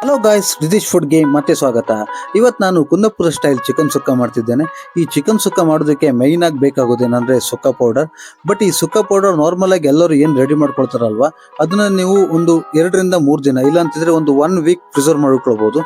Hello guys, ರಿದಿಶ್ ಫುಡ್ಗೆ ಮತ್ತೆ ಸ್ವಾಗತ. ಇವತ್ತು ನಾನು ಕುಂದಾಪುರ ಸ್ಟೈಲ್ ಚಿಕನ್ ಸುಕ್ಕ ಮಾಡ್ತಿದ್ದೇನೆ. ಈ ಚಿಕನ್ ಸುಕ್ಕ ಮಾಡೋದಕ್ಕೆ ಮೈನ್ ಆಗಿ ಬೇಕಾಗೋದೇನಂದ್ರೆ ಸುಕ್ಕ ಪೌಡರ್. ಬಟ್ ಈ ಸುಕ್ಕ ಪೌಡರ್ ನಾರ್ಮಲ್ ಆಗಿ ಎಲ್ಲರೂ ಏನು ರೆಡಿ ಮಾಡ್ಕೊಳ್ತಾರಲ್ವಾ, ಅದನ್ನ ನೀವು ಒಂದು 2-3 ದಿನ ಇಲ್ಲ ಅಂತಿದ್ರೆ ಒಂದು 1 ವೀಕ್ ಪ್ರಿಸರ್ವ್ ಮಾಡ್ಕೊಳ್ಬಹುದು.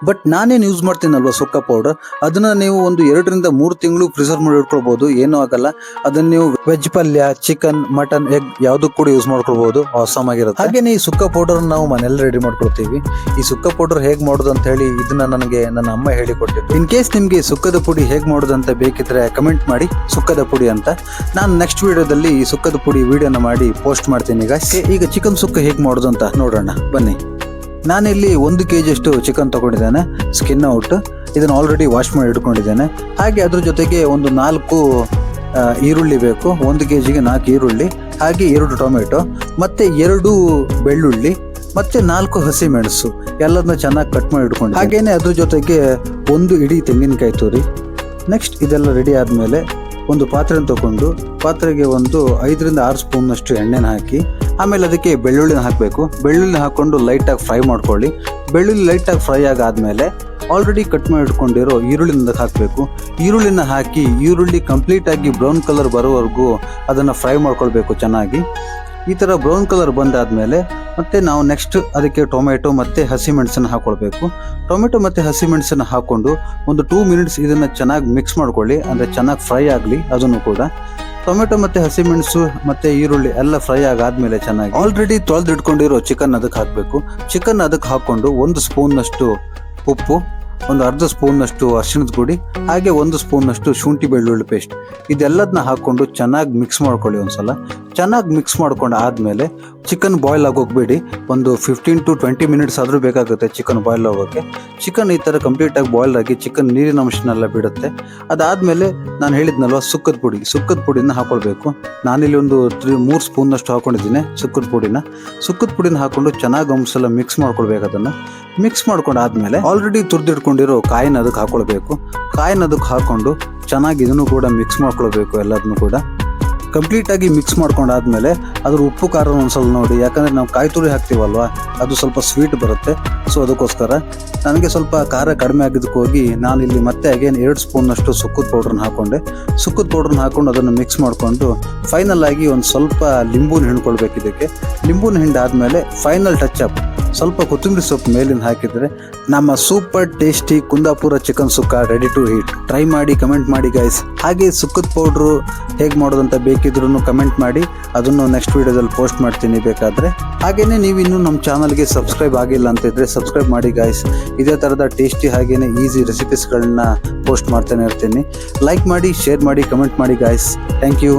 ಬಟ್ ನಾನೇನು ಯೂಸ್ ಮಾಡ್ತೀನಲ್ವಾ ಸುಕ್ಕ ಪೌಡರ್, ಅದನ್ನ ನೀವು ಒಂದು 2-3 ತಿಂಗಳು ಪ್ರಿಸರ್ವ್ ಮಾಡಿ ಇಟ್ಕೊಳ್ಬಹುದು, ಏನೂ ಆಗಲ್ಲ. ಅದನ್ನ ನೀವು ವೆಜ್ ಪಲ್ಯ, ಚಿಕನ್, ಮಟನ್, ಎಗ್ ಯಾವುದಕ್ಕೂ ಕೂಡ ಯೂಸ್ ಮಾಡ್ಕೊಳ್ಬಹುದು. ಆಸಮ್ ಆಗಿರುತ್ತೆ. ಹಾಗೇನೆ ಈ ಸುಕ್ಕ ಪೌಡರ್ ನಾವು ಮನೆಯಲ್ಲಿ ರೆಡಿ ಮಾಡ್ಕೊಳ್ತೀವಿ. ಈ ಸುಕ್ಕ ಪೌಡರ್ ಹೇಗ್ ಮಾಡೋದು ಅಂತ ಹೇಳಿ ಇದನ್ನ ನನಗೆ ನನ್ನ ಅಮ್ಮ ಹೇಳಿಕೊಟ್ಟಿದ್ದು. ಇನ್ ಕೇಸ್ ನಿಮ್ಗೆ ಸುಕ್ಕದ ಪುಡಿ ಹೇಗ್ ಮಾಡೋದು ಅಂತ ಬೇಕಿದ್ರೆ ಕಮೆಂಟ್ ಮಾಡಿ ಸುಕ್ಕದ ಪುಡಿ ಅಂತ. ನಾನು ನೆಕ್ಸ್ಟ್ ವಿಡಿಯೋದಲ್ಲಿ ಈ ಸುಕ್ಕದ ಪುಡಿ ವಿಡಿಯೋನ ಮಾಡಿ ಪೋಸ್ಟ್ ಮಾಡ್ತೀನಿ. ಈಗ ಚಿಕನ್ ಸುಕ್ಕ ಹೇಗ್ ಮಾಡೋದು ಅಂತ ನೋಡೋಣ ಬನ್ನಿ. ನಾನಿಲ್ಲಿ 1 kg ಅಷ್ಟು ಚಿಕನ್ ತಗೊಂಡಿದ್ದೇನೆ, ಸ್ಕಿನ್ ಔಟ್. ಇದನ್ನ ಆಲ್ರೆಡಿ ವಾಶ್ ಮಾಡಿ ಇಟ್ಕೊಂಡಿದ್ದೇನೆ. ಹಾಗೆ ಅದ್ರ ಜೊತೆಗೆ ಒಂದು 4 ಈರುಳ್ಳಿ ಬೇಕು. 1 kgಗೆ 4 ಈರುಳ್ಳಿ, ಹಾಗೆ 2 ಟೊಮೆಟೊ, ಮತ್ತೆ 2 ಬೆಳ್ಳುಳ್ಳಿ, ಮತ್ತೆ 4 ಹಸಿ ಮೆಣಸು ಎಲ್ಲದನ್ನ ಚೆನ್ನಾಗಿ ಕಟ್ ಮಾಡಿ ಇಟ್ಕೊಂಡು, ಹಾಗೇನೆ ಅದ್ರ ಜೊತೆಗೆ 1 ಇಡೀ ತೆಂಗಿನಕಾಯಿ ತುರಿ. ನೆಕ್ಸ್ಟ್ ಇದೆಲ್ಲ ರೆಡಿ ಆದಮೇಲೆ ಒಂದು ಪಾತ್ರೆ ತಗೊಂಡು ಪಾತ್ರೆಗೆ ಒಂದು 5-6 ಸ್ಪೂನ್ನಷ್ಟು ಎಣ್ಣೆನ ಹಾಕಿ, ಆಮೇಲೆ ಅದಕ್ಕೆ ಬೆಳ್ಳುಳ್ಳಿನ ಹಾಕಬೇಕು. ಬೆಳ್ಳುಳ್ಳಿ ಹಾಕೊಂಡು ಲೈಟಾಗಿ ಫ್ರೈ ಮಾಡ್ಕೊಳ್ಳಿ. ಬೆಳ್ಳುಳ್ಳಿ ಲೈಟಾಗಿ ಫ್ರೈ ಆಗಾದ್ಮೇಲೆ ಆಲ್ರೆಡಿ ಕಟ್ ಮಾಡಿ ಇಟ್ಕೊಂಡಿರೋ ಈರುಳ್ಳಿನ ಹಾಕಬೇಕು. ಈರುಳ್ಳಿನ ಹಾಕಿ ಈರುಳ್ಳಿ ಕಂಪ್ಲೀಟ್ ಆಗಿ ಬ್ರೌನ್ ಕಲರ್ ಬರೋವರೆಗೂ ಅದನ್ನು ಫ್ರೈ ಮಾಡ್ಕೊಳ್ಬೇಕು ಚೆನ್ನಾಗಿ. ಈ ಥರ ಬ್ರೌನ್ ಕಲರ್ ಬಂದಾದ್ಮೇಲೆ ಮತ್ತೆ ನಾವು ನೆಕ್ಸ್ಟ್ ಅದಕ್ಕೆ ಟೊಮೆಟೊ ಮತ್ತು ಹಸಿಮೆಣಸನ್ನು ಹಾಕೊಳ್ಬೇಕು. ಟೊಮೆಟೊ ಮತ್ತು ಹಸಿಮೆಣಸನ್ನು ಹಾಕ್ಕೊಂಡು ಒಂದು 2 ಮಿನಿಟ್ಸ್ ಇದನ್ನು ಚೆನ್ನಾಗಿ ಮಿಕ್ಸ್ ಮಾಡ್ಕೊಳ್ಳಿ, ಅಂದರೆ ಚೆನ್ನಾಗಿ ಫ್ರೈ ಆಗಲಿ ಅದನ್ನು ಕೂಡ. ಟೊಮೆಟೊ ಮತ್ತು ಹಸಿಮೆಣಸು ಮತ್ತು ಈರುಳ್ಳಿ ಎಲ್ಲ ಫ್ರೈ ಆಗಾದ್ಮೇಲೆ ಚೆನ್ನಾಗಿ ಆಲ್ರೆಡಿ ತೊಳೆದಿಟ್ಕೊಂಡಿರೋ ಚಿಕನ್ ಅದಕ್ಕೆ ಹಾಕಬೇಕು. ಚಿಕನ್ ಅದಕ್ಕೆ ಹಾಕ್ಕೊಂಡು 1 ಸ್ಪೂನ್ನಷ್ಟು ಉಪ್ಪು, ಒಂದು ಅರ್ಧ ಸ್ಪೂನ್ನಷ್ಟು ಅರಿಶಿಣದ ಪುಡಿ, ಹಾಗೆ 1 ಸ್ಪೂನ್ನಷ್ಟು ಶುಂಠಿ ಬೆಳ್ಳುಳ್ಳಿ ಪೇಸ್ಟ್, ಇದೆಲ್ಲದನ್ನ ಹಾಕ್ಕೊಂಡು ಚೆನ್ನಾಗಿ ಮಿಕ್ಸ್ ಮಾಡ್ಕೊಳ್ಳಿ. ಒಂದ್ಸಲ ಚೆನ್ನಾಗಿ ಮಿಕ್ಸ್ ಮಾಡ್ಕೊಂಡು ಆದಮೇಲೆ ಚಿಕನ್ ಬಾಯ್ಲ್ ಆಗೋಗ್ಬೇಡಿ, ಒಂದು 15-20 ಮಿನಿಟ್ಸ್ ಆದರೂ ಬೇಕಾಗುತ್ತೆ ಚಿಕನ್ ಬಾಯ್ಲ್ ಆಗೋಕ್ಕೆ. ಚಿಕನ್ ಈ ಥರ ಕಂಪ್ಲೀಟಾಗಿ ಬಾಯ್ಲ್ ಆಗಿ ಚಿಕನ್ ನೀರಿನ ಅಂಶನೆಲ್ಲ ಬಿಡುತ್ತೆ. ಅದಾದಮೇಲೆ ನಾನು ಹೇಳಿದ್ನಲ್ವ ಸುಕ್ಕದ ಪುಡಿನ ಹಾಕೊಳ್ಬೇಕು. ನಾನಿಲ್ಲಿ ಒಂದು 3 ಸ್ಪೂನ್ನಷ್ಟು ಹಾಕೊಂಡಿದ್ದೀನಿ ಸುಕ್ಕದ ಪುಡಿನ ಹಾಕೊಂಡು ಚೆನ್ನಾಗಿ ಒಂದ್ಸಲ ಮಿಕ್ಸ್ ಮಾಡ್ಕೊಳ್ಬೇಕು. ಅದನ್ನು ಮಿಕ್ಸ್ ಮಾಡ್ಕೊಂಡು ಆದಮೇಲೆ ಆಲ್ರೆಡಿ ತುರಿದಿಟ್ಕೊಂಡಿರೋ ಕಾಯಿನ ಅದಕ್ಕೆ ಹಾಕೊಳ್ಬೇಕು. ಕಾಯಿನ ಅದಕ್ಕೆ ಹಾಕೊಂಡು ಚೆನ್ನಾಗಿ ಇದನ್ನು ಕೂಡ ಮಿಕ್ಸ್ ಮಾಡ್ಕೊಳ್ಬೇಕು. ಎಲ್ಲದನ್ನು ಕೂಡ ಕಂಪ್ಲೀಟಾಗಿ ಮಿಕ್ಸ್ ಮಾಡ್ಕೊಂಡಾದ್ಮೇಲೆ ಅದ್ರ ಉಪ್ಪು ಖಾರ ಒಂದ್ಸಲ ನೋಡಿ, ಯಾಕಂದರೆ ನಾವು ಕಾಯಿ ತುರಿ ಹಾಕ್ತೀವಲ್ವ, ಅದು ಸ್ವಲ್ಪ ಸ್ವೀಟ್ ಬರುತ್ತೆ. ಸೊ ಅದಕ್ಕೋಸ್ಕರ ನನಗೆ ಸ್ವಲ್ಪ ಖಾರ ಕಡಿಮೆ ಆಗಿದ್ದಕ್ಕೆ ಹೋಗಿ ನಾನಿಲ್ಲಿ ಮತ್ತೆ ಅಗೇನ್ 2 ಸ್ಪೂನ್ನಷ್ಟು ಸುಕ್ಕದ ಪೌಡ್ರನ್ನ ಹಾಕ್ಕೊಂಡು ಅದನ್ನು ಮಿಕ್ಸ್ ಮಾಡಿಕೊಂಡು ಫೈನಲ್ ಆಗಿ ಒಂದು ಸ್ವಲ್ಪ ಲಿಂಬುನ ಹಿಂಡ್ಕೊಳ್ಬೇಕು. ಇದಕ್ಕೆ ಲಿಂಬುನ ಹಿಂಡಾದ್ಮೇಲೆ ಫೈನಲ್ ಟಚ್ ಅಪ್ ಸ್ವಲ್ಪ ಕೊತ್ತಂಬರಿ ಸೊಪ್ಪು ಮೇಲಿಂದ ಹಾಕಿದರೆ ನಮ್ಮ super tasty Kundapura chicken sukka ready to heat. Try ಮಾಡಿ, ಕಮೆಂಟ್ ಮಾಡಿ ಗೈಸ್. ಹಾಗೆ ಸುಕ್ಕದ ಪೌಡ್ರು ಹೇಗೆ ಮಾಡೋದಂತ ಬೇಕಿದ್ರೂ ಕಮೆಂಟ್ ಮಾಡಿ, ಅದನ್ನು ನೆಕ್ಸ್ಟ್ ವಿಡಿಯೋದಲ್ಲಿ ಪೋಸ್ಟ್ ಮಾಡ್ತೀನಿ ಬೇಕಾದರೆ. ಹಾಗೆಯೇ ನೀವು ಇನ್ನೂ ನಮ್ಮ ಚಾನಲ್ಗೆ ಸಬ್ಸ್ಕ್ರೈಬ್ ಆಗಿಲ್ಲ ಅಂತಿದ್ರೆ ಸಬ್ಸ್ಕ್ರೈಬ್ ಮಾಡಿ ಗೈಸ್. ಇದೇ ಥರದ ಟೇಸ್ಟಿ ಹಾಗೆಯೇ ಈಸಿ ರೆಸಿಪೀಸ್ಗಳನ್ನ ಪೋಸ್ಟ್ ಮಾಡ್ತಾನೆ ಇರ್ತೀನಿ. ಲೈಕ್ ಮಾಡಿ, ಶೇರ್ ಮಾಡಿ, ಕಮೆಂಟ್ ಮಾಡಿ ಗೈಸ್. Thank you.